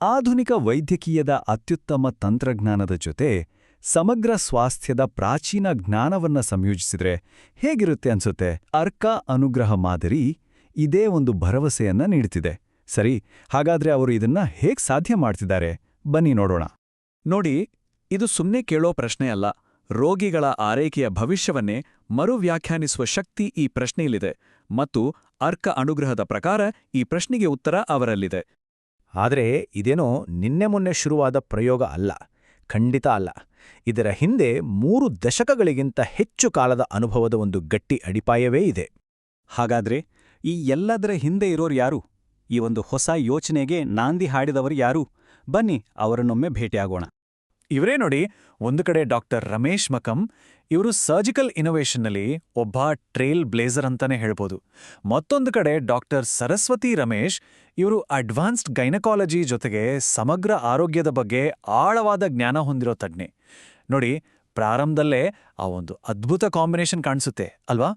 ಆಧುನಿಕ ವೈದ್ಯಕೀಯದ ಅತ್ಯುತ್ತಮ ತಂತ್ರಜ್ಞಾನದ ಜೊತೆ ಸಮಗ್ರ ಸ್ವಾಸ್ಥ್ಯದ ಪ್ರಾಚೀನ ಜ್ಞಾನವನ್ನ ಸಂಯೋಜಿಸಿದ್ರೆ ಹೇಗಿರುತ್ತೆ ಅನ್ಸುತ್ತೆ? ಅರ್ಕ ಅನುಗ್ರಹ ಮಾದರಿ ಇದೇ ಒಂದು ಭರವಸೆಯನ್ನ ನೀಡುತ್ತಿದೆ. ಸರಿ, ಹಾಗಾದ್ರೆ ಅವರು ಇದನ್ನ ಹೇಗ್ ಸಾಧ್ಯ ಮಾಡ್ತಿದ್ದಾರೆ? ಬನ್ನಿ ನೋಡೋಣ. ನೋಡಿ, ಇದು ಸುಮ್ಮನೆ ಕೇಳೋ ಪ್ರಶ್ನೆ ಅಲ್ಲ. ರೋಗಿಗಳ ಆರೈಕೆಯ ಭವಿಷ್ಯವನ್ನೇ ಮರುವ್ಯಾಖ್ಯಾನಿಸುವ ಶಕ್ತಿ ಈ ಪ್ರಶ್ನೆಯಲ್ಲಿದೆ, ಮತ್ತು ಅರ್ಕ ಅನುಗ್ರಹದ ಪ್ರಕಾರ ಈ ಪ್ರಶ್ನೆಗೆ ಉತ್ತರ ಅವರಲ್ಲಿದೆ. ಆದರೆ ಇದೇನೋ ನಿನ್ನೆ ಮೊನ್ನೆ ಶುರುವಾದ ಪ್ರಯೋಗ ಅಲ್ಲ, ಖಂಡಿತ ಅಲ್ಲ. ಇದರ ಹಿಂದೆ 3 ದಶಕಗಳಿಗಿಂತ ಹೆಚ್ಚು ಕಾಲದ ಅನುಭವದ ಒಂದು ಗಟ್ಟಿ ಅಡಿಪಾಯವೇ ಇದೆ. ಹಾಗಾದ್ರೆ ಈ ಎಲ್ಲದರ ಹಿಂದೆ ಇರೋರು ಯಾರು? ಈ ಒಂದು ಹೊಸ ಯೋಚನೆಗೆ ನಾಂದಿ ಹಾಡಿದವರು ಯಾರು? ಬನ್ನಿ ಅವರನ್ನೊಮ್ಮೆ ಭೇಟಿಯಾಗೋಣ. ಇವರೇ ನೋಡಿ, ಒಂದು ಕಡೆ ಡಾಕ್ಟರ್ ರಮೇಶ್ ಮಕಂ. ಇವರು ಸರ್ಜಿಕಲ್ ಇನ್ನೋವೇಷನ್ನಲ್ಲಿ ಒಬ್ಬ ಟ್ರೇಲ್ ಬ್ಲೇಸರ್ ಅಂತಾನೆ ಹೇಳ್ಬೋದು. ಮತ್ತೊಂದು ಕಡೆ ಡಾಕ್ಟರ್ ಸರಸ್ವತಿ ರಮೇಶ್. ಇವರು ಅಡ್ವಾನ್ಸ್ಡ್ ಗೈನಕಾಲಜಿ ಜೊತೆಗೆ ಸಮಗ್ರ ಆರೋಗ್ಯದ ಬಗ್ಗೆ ಆಳವಾದ ಜ್ಞಾನ ಹೊಂದಿರೋ ತಜ್ಞೆ. ನೋಡಿ, ಪ್ರಾರಂಭದಲ್ಲೇ ಆ ಒಂದು ಅದ್ಭುತ ಕಾಂಬಿನೇಷನ್ ಕಾಣಿಸುತ್ತೆ ಅಲ್ವಾ?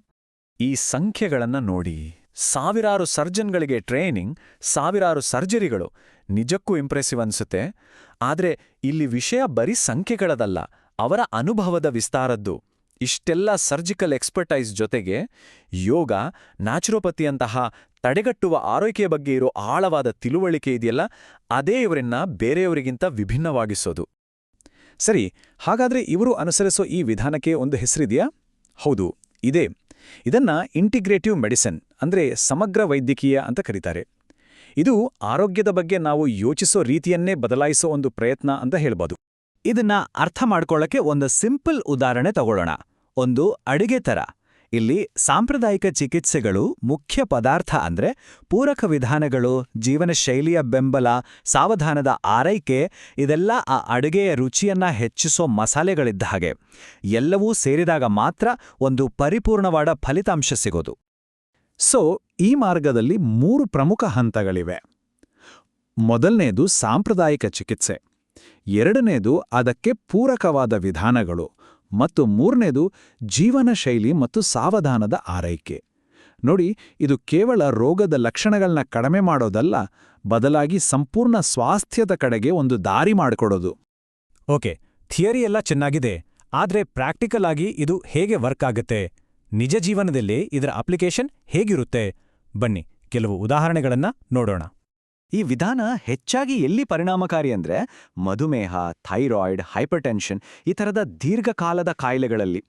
ಈ ಸಂಖ್ಯೆಗಳನ್ನ ನೋಡಿ, ಸಾವಿರಾರು ಸರ್ಜನ್ಗಳಿಗೆ ಟ್ರೈನಿಂಗ್, ಸಾವಿರಾರು ಸರ್ಜರಿಗಳು, ನಿಜಕ್ಕೂ ಇಂಪ್ರೆಸಿವ್ ಅನ್ಸುತ್ತೆ. ಆದ್ರೆ ಇಲ್ಲಿ ವಿಷಯ ಬರೀ ಸಂಖ್ಯೆಗಳದಲ್ಲ, ಅವರ ಅನುಭವದ ವಿಸ್ತಾರದ್ದು. ಇಷ್ಟೆಲ್ಲ ಸರ್ಜಿಕಲ್ ಎಕ್ಸ್ಪರ್ಟೈಸ್ ಜೊತೆಗೆ ಯೋಗ, ನ್ಯಾಚುರೋಪತಿಯಂತಹ ತಡೆಗಟ್ಟುವ ಆರೈಕೆಯ ಬಗ್ಗೆ ಇರೋ ಆಳವಾದ ತಿಳುವಳಿಕೆ ಇದೆಯಲ್ಲ, ಅದೇ ಇವರನ್ನ ಬೇರೆಯವರಿಗಿಂತ ವಿಭಿನ್ನವಾಗಿಸೋದು. ಸರಿ, ಹಾಗಾದ್ರೆ ಇವರು ಅನುಸರಿಸೋ ಈ ವಿಧಾನಕ್ಕೆ ಒಂದು ಹೆಸರಿದೆಯಾ? ಹೌದು, ಇದೆ. ಇದನ್ನ ಇಂಟಿಗ್ರೇಟಿವ್ ಮೆಡಿಸಿನ್ ಅಂದ್ರೆ ಸಮಗ್ರ ವೈದ್ಯಕೀಯ ಅಂತ ಕರೀತಾರೆ. ಇದು ಆರೋಗ್ಯದ ಬಗ್ಗೆ ನಾವು ಯೋಚಿಸೋ ರೀತಿಯನ್ನೇ ಬದಲಾಯಿಸೋ ಒಂದು ಪ್ರಯತ್ನ ಅಂತ ಹೇಳ್ಬೋದು. ಇದನ್ನ ಅರ್ಥ ಮಾಡ್ಕೊಳ್ಳಕ್ಕೆ ಒಂದು ಸಿಂಪಲ್ ಉದಾಹರಣೆ ತಗೊಳ್ಳೋಣ. ಒಂದು ಅಡಿಗೆ ಥರ. ಇಲ್ಲಿ ಸಾಂಪ್ರದಾಯಿಕ ಚಿಕಿತ್ಸೆಗಳು ಮುಖ್ಯ ಪದಾರ್ಥ ಅಂದ್ರೆ ಪೂರಕ ವಿಧಾನಗಳು, ಜೀವನ ಶೈಲಿಯ ಬೆಂಬಲ, ಸಾವಧಾನದ ಆರೈಕೆ, ಇದೆಲ್ಲ ಆ ಅಡುಗೆಯ ರುಚಿಯನ್ನ ಹೆಚ್ಚಿಸೋ ಮಸಾಲೆಗಳಿದ್ದ ಹಾಗೆ. ಎಲ್ಲವೂ ಸೇರಿದಾಗ ಮಾತ್ರ ಒಂದು ಪರಿಪೂರ್ಣವಾದ ಫಲಿತಾಂಶ ಸಿಗೋದು. ಸೊ ಈ ಮಾರ್ಗದಲ್ಲಿ 3 ಪ್ರಮುಖ ಹಂತಗಳಿವೆ. ಮೊದಲನೇದು ಸಾಂಪ್ರದಾಯಿಕ ಚಿಕಿತ್ಸೆ, ಎರಡನೇದು ಅದಕ್ಕೆ ಪೂರಕವಾದ ವಿಧಾನಗಳು, ಮತ್ತು ಮೂರನೇದು ಜೀವನ ಶೈಲಿ ಮತ್ತು ಸಾವಧಾನದ ಆರೈಕೆ. ನೋಡಿ, ಇದು ಕೇವಲ ರೋಗದ ಲಕ್ಷಣಗಳನ್ನ ಕಡಿಮೆ ಮಾಡೋದಲ್ಲ, ಬದಲಾಗಿ ಸಂಪೂರ್ಣ ಸ್ವಾಸ್ಥ್ಯದ ಕಡೆಗೆ ಒಂದು ದಾರಿ ಮಾಡಿಕೊಡೋದು. ಓಕೆ, ಥಿಯರಿ ಎಲ್ಲ ಚೆನ್ನಾಗಿದೆ, ಆದ್ರೆ ಪ್ರಾಕ್ಟಿಕಲ್ ಆಗಿ ಇದು ಹೇಗೆ ವರ್ಕ್ ಆಗುತ್ತೆ? ನಿಜ ಜೀವನದಲ್ಲಿ ಇದರ ಅಪ್ಲಿಕೇಶನ್ ಹೇಗಿರುತ್ತೆ? ಬನ್ನಿ ಕೆಲವು ಉದಾಹರಣೆಗಳನ್ನ ನೋಡೋಣ. ಈ ವಿಧಾನ ಹೆಚ್ಚಾಗಿ ಎಲ್ಲಿ ಪರಿಣಾಮಕಾರಿ ಅಂದ್ರೆ ಮಧುಮೇಹ, ಥೈರಾಯ್ಡ್, ಹೈಪರ್ಟೆನ್ಷನ್ ಈ ಥರದ ದೀರ್ಘಕಾಲದ ಕಾಯಿಲೆಗಳಲ್ಲಿ.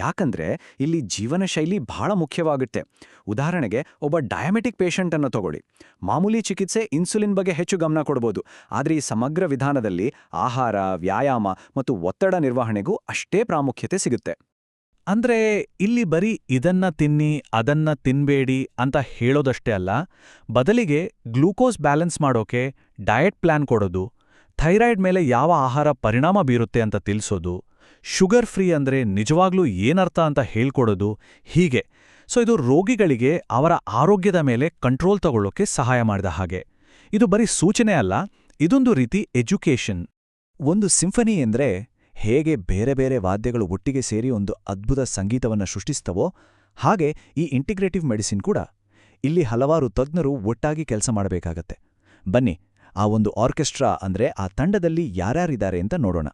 ಯಾಕಂದ್ರೆ ಇಲ್ಲಿ ಜೀವನ ಶೈಲಿ ಬಹಳ ಮುಖ್ಯವಾಗುತ್ತೆ. ಉದಾಹರಣೆಗೆ ಒಬ್ಬ ಡಯಾಮೆಟಿಕ್ ಪೇಷಂಟ್ ಅನ್ನು ತಗೊಳ್ಳಿ. ಮಾಮೂಲಿ ಚಿಕಿತ್ಸೆ ಇನ್ಸುಲಿನ್ ಬಗ್ಗೆ ಹೆಚ್ಚು ಗಮನ ಕೊಡಬಹುದು, ಆದರೆ ಈ ಸಮಗ್ರ ವಿಧಾನದಲ್ಲಿ ಆಹಾರ, ವ್ಯಾಯಾಮ ಮತ್ತು ಒತ್ತಡ ನಿರ್ವಹಣೆಗೂ ಅಷ್ಟೇ ಪ್ರಾಮುಖ್ಯತೆ ಸಿಗುತ್ತೆ. ಅಂದ್ರೆ ಇಲ್ಲಿ ಬರೀ ಇದನ್ನ ತಿನ್ನಿ ಅದನ್ನ ತಿನ್ಬೇಡಿ ಅಂತ ಹೇಳೋದಷ್ಟೇ ಅಲ್ಲ, ಬದಲಿಗೆ ಗ್ಲೂಕೋಸ್ ಬ್ಯಾಲೆನ್ಸ್ ಮಾಡೋಕೆ ಡಯಟ್ ಪ್ಲಾನ್ ಕೊಡೋದು, ಥೈರಾಯ್ಡ್ ಮೇಲೆ ಯಾವ ಆಹಾರ ಪರಿಣಾಮ ಬೀರುತ್ತೆ ಅಂತ ತಿಳಿಸೋದು, ಶುಗರ್ ಫ್ರೀ ಅಂದ್ರೆ ನಿಜವಾಗ್ಲೂ ಏನರ್ಥ ಅಂತ ಹೇಳ್ಕೊಡೋದು, ಹೀಗೆ. ಸೊ ಇದು ರೋಗಿಗಳಿಗೆ ಅವರ ಆರೋಗ್ಯದ ಮೇಲೆ ಕಂಟ್ರೋಲ್ ತಗೊಳ್ಳೋಕೆ ಸಹಾಯ ಮಾಡಿದ ಹಾಗೆ. ಇದು ಬರೀ ಸೂಚನೆ ಅಲ್ಲ, ಇದೊಂದು ರೀತಿ ಎಜುಕೇಷನ್. ಒಂದು ಸಿಂಫನಿ ಎಂದ್ರೆ ಹೇಗೆ ಬೇರೆ ಬೇರೆ ವಾದ್ಯಗಳು ಒಟ್ಟಿಗೆ ಸೇರಿ ಒಂದು ಅದ್ಭುತ ಸಂಗೀತವನ್ನು ಸೃಷ್ಟಿಸ್ತವೋ, ಹಾಗೆ ಈ ಇಂಟಿಗ್ರೇಟಿವ್ ಮೆಡಿಸಿನ್ ಕೂಡ. ಇಲ್ಲಿ ಹಲವಾರು ತಜ್ಞರು ಒಟ್ಟಾಗಿ ಕೆಲಸ ಮಾಡಬೇಕಾಗತ್ತೆ. ಬನ್ನಿ ಆ ಒಂದು ಆರ್ಕೆಸ್ಟ್ರಾ ಅಂದ್ರೆ ಆ ತಂಡದಲ್ಲಿ ಯಾರ್ಯಾರಿದ್ದಾರೆ ಅಂತ ನೋಡೋಣ.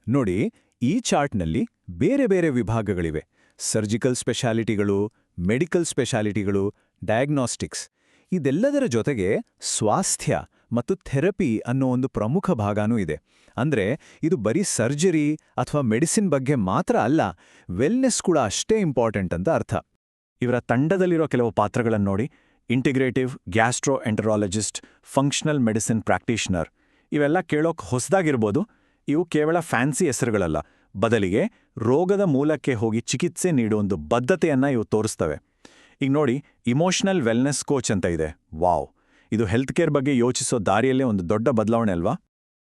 ನೋಡಿ, ಈ ಚಾರ್ಟ್ನಲ್ಲಿ ಬೇರೆ ಬೇರೆ ವಿಭಾಗಗಳಿವೆ. ಸರ್ಜಿಕಲ್ ಸ್ಪೆಷಾಲಿಟಿಗಳು, ಮೆಡಿಕಲ್ ಸ್ಪೆಷಾಲಿಟಿಗಳು, ಡಯಾಗ್ನಾಸ್ಟಿಕ್ಸ್. ಇದೆಲ್ಲದರ ಜೊತೆಗೆ ಸ್ವಾಸ್ಥ್ಯ ಮತ್ತು ಥೆರಪಿ ಅನ್ನೋ ಒಂದು ಪ್ರಮುಖ ಭಾಗನೂ ಇದೆ. ಅಂದ್ರೆ ಇದು ಬರೀ ಸರ್ಜರಿ ಅಥವಾ ಮೆಡಿಸಿನ್ ಬಗ್ಗೆ ಮಾತ್ರ ಅಲ್ಲ, ವೆಲ್ನೆಸ್ ಕೂಡ ಅಷ್ಟೇ ಇಂಪಾರ್ಟೆಂಟ್ ಅಂತ ಅರ್ಥ. ಇವರ ತಂಡದಲ್ಲಿರೋ ಕೆಲವು ಪಾತ್ರಗಳನ್ನು ನೋಡಿ. Integrative gastro enterologist, functional medicine practitioner. ಇವೆಲ್ಲ ಕೇಳೋಕ್ ಹೊಸದಾಗಿರ್ಬೋದು. ಇವು ಕೇವಲ ಫ್ಯಾನ್ಸಿ ಹೆಸರುಗಳಲ್ಲ, ಬದಲಿಗೆ ರೋಗದ ಮೂಲಕ್ಕೆ ಹೋಗಿ ಚಿಕಿತ್ಸೆ ನೀಡೋ ಒಂದು ಬದ್ಧತೆಯನ್ನ ಇವು ತೋರಿಸ್ತವೆ. ಈಗ ನೋಡಿ, ಇಮೋಷನಲ್ ವೆಲ್ನೆಸ್ ಕೋಚ್ ಅಂತ ಇದೆ. ವಾವ್, ಇದು ಹೆಲ್ತ್ ಕೇರ್ ಬಗ್ಗೆ ಯೋಚಿಸೋ ದಾರಿಯಲ್ಲೇ ಒಂದು ದೊಡ್ಡ ಬದಲಾವಣೆ ಅಲ್ವಾ?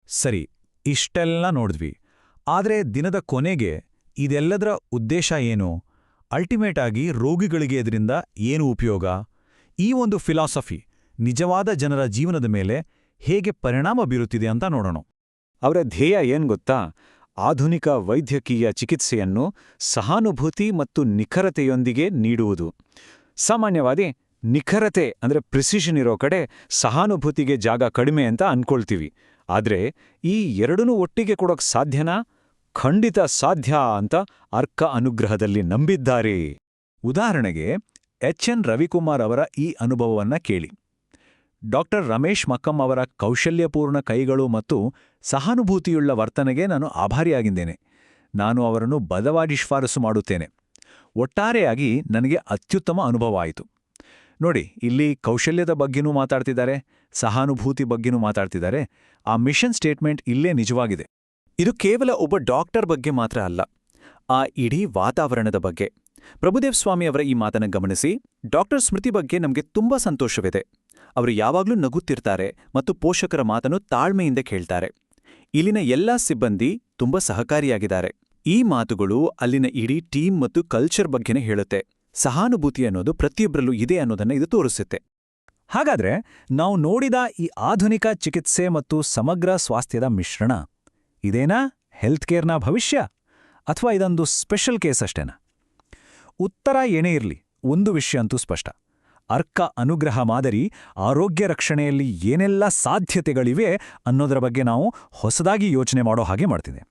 ಸರಿ, ಇಷ್ಟೆಲ್ಲ ನೋಡಿದ್ವಿ. ಆದ್ರೆ ದಿನದ ಕೊನೆಗೆ ಇದೆಲ್ಲದರ ಉದ್ದೇಶ ಏನು? ಅಲ್ಟಿಮೇಟ್ ಆಗಿ ರೋಗಿಗಳಿಗೆ ಇದರಿಂದ ಏನು ಉಪಯೋಗ? ಈ ಒಂದು ಫಿಲಾಸಫಿ ನಿಜವಾದ ಜನರ ಜೀವನದ ಮೇಲೆ ಹೇಗೆ ಪರಿಣಾಮ ಬೀರುತ್ತಿದೆ ಅಂತ ನೋಡೋಣ. ಅವರ ಧ್ಯೇಯ ಏನ್ ಗೊತ್ತಾ? ಆಧುನಿಕ ವೈದ್ಯಕೀಯ ಚಿಕಿತ್ಸೆಯನ್ನು ಸಹಾನುಭೂತಿ ಮತ್ತು ನಿಖರತೆಯೊಂದಿಗೆ ನೀಡುವುದು. ಸಾಮಾನ್ಯವಾಗಿ ನಿಖರತೆ ಅಂದ್ರೆ ಪ್ರಿಸಿಷನ್ ಇರೋ ಕಡೆ ಸಹಾನುಭೂತಿಗೆ ಜಾಗ ಕಡಿಮೆ ಅಂತ ಅನ್ಕೊಳ್ತೀವಿ. ಆದ್ರೆ ಈ ಎರಡನ್ನೂ ಒಟ್ಟಿಗೆ ಕೊಡೋಕ್ ಸಾಧ್ಯನಾ? ಖಂಡಿತ ಸಾಧ್ಯ ಅಂತ ಅರ್ಕ ಅನುಗ್ರಹದಲ್ಲಿ ನಂಬಿದ್ದಾರೆ. ಉದಾಹರಣೆಗೆ ಎಚ್.ಎನ್. ರವಿಕುಮಾರ್ ಅವರ ಈ ಅನುಭವವನ್ನ ಕೇಳಿ. ಡಾಕ್ಟರ್ ರಮೇಶ್ ಮಕ್ಕಂ ಅವರ ಕೌಶಲ್ಯಪೂರ್ಣ ಕೈಗಳು ಮತ್ತು ಸಹಾನುಭೂತಿಯುಳ್ಳ ವರ್ತನೆಗೆ ನಾನು ಆಭಾರಿಯಾಗಿದ್ದೇನೆ. ನಾನು ಅವರನ್ನು ಬದವಾಗಿ ಶಿಫಾರಸು ಮಾಡುತ್ತೇನೆ. ಒಟ್ಟಾರೆಯಾಗಿ ನನಗೆ ಅತ್ಯುತ್ತಮ ಅನುಭವ ಆಯಿತು. ನೋಡಿ, ಇಲ್ಲಿ ಕೌಶಲ್ಯದ ಬಗ್ಗೆನೂ ಮಾತಾಡ್ತಿದ್ದಾರೆ, ಸಹಾನುಭೂತಿ ಬಗ್ಗೆನೂ ಮಾತಾಡ್ತಿದ್ದಾರೆ. ಆ ಮಿಷನ್ ಸ್ಟೇಟ್ಮೆಂಟ್ ಇಲ್ಲೇ ನಿಜವಾಗಿದೆ. ಇದು ಕೇವಲ ಒಬ್ಬ ಡಾಕ್ಟರ್ ಬಗ್ಗೆ ಮಾತ್ರ ಅಲ್ಲ, ಆ ಇಡೀ ವಾತಾವರಣದ ಬಗ್ಗೆ. ಪ್ರಭುದೇವ್ ಸ್ವಾಮಿ ಅವರ ಈ ಮಾತನ್ನು ಗಮನಿಸಿ. ಡಾಕ್ಟರ್ ಸ್ಮೃತಿ ಬಗ್ಗೆ ನಮಗೆ ತುಂಬಾ ಸಂತೋಷವಿದೆ. ಅವರು ಯಾವಾಗಲೂ ನಗುತ್ತಿರ್ತಾರೆ ಮತ್ತು ಪೋಷಕರ ಮಾತನ್ನು ತಾಳ್ಮೆಯಿಂದ ಕೇಳ್ತಾರೆ. ಇಲ್ಲಿನ ಎಲ್ಲಾ ಸಿಬ್ಬಂದಿ ತುಂಬಾ ಸಹಕಾರಿಯಾಗಿದ್ದಾರೆ. ಈ ಮಾತುಗಳು ಅಲ್ಲಿನ ಇಡೀ ಟೀಮ್ ಮತ್ತು ಕಲ್ಚರ್ ಬಗ್ಗೆನೇ ಹೇಳುತ್ತೆ. ಸಹಾನುಭೂತಿ ಅನ್ನೋದು ಪ್ರತಿಯೊಬ್ಬರಲ್ಲೂ ಇದೆ ಅನ್ನೋದನ್ನ ಇದು ತೋರಿಸುತ್ತೆ. ಹಾಗಾದ್ರೆ ನಾವು ನೋಡಿದ ಈ ಆಧುನಿಕ ಚಿಕಿತ್ಸೆ ಮತ್ತು ಸಮಗ್ರ ಸ್ವಾಸ್ಥ್ಯದ ಮಿಶ್ರಣ ಇದೇನಾ ಹೆಲ್ತ್ ಕೇರ್ನ ಭವಿಷ್ಯ, ಅಥವಾ ಇದೊಂದು ಸ್ಪೆಷಲ್ ಕೇಸ್ ಅಷ್ಟೇನಾ? ಉತ್ತರ ಏನೇ ಇರಲಿ, ಒಂದು ವಿಷಯ ಅಂತೂ ಸ್ಪಷ್ಟ. ಅರ್ಕ ಅನುಗ್ರಹ ಮಾದರಿ ಆರೋಗ್ಯ ರಕ್ಷಣೆಯಲ್ಲಿ ಏನೆಲ್ಲ ಸಾಧ್ಯತೆಗಳಿವೆ ಅನ್ನೋದರ ಬಗ್ಗೆ ನಾವು ಹೊಸದಾಗಿ ಯೋಚನೆ ಮಾಡೋ ಹಾಗೆ ಮಾಡ್ತಿದೆ.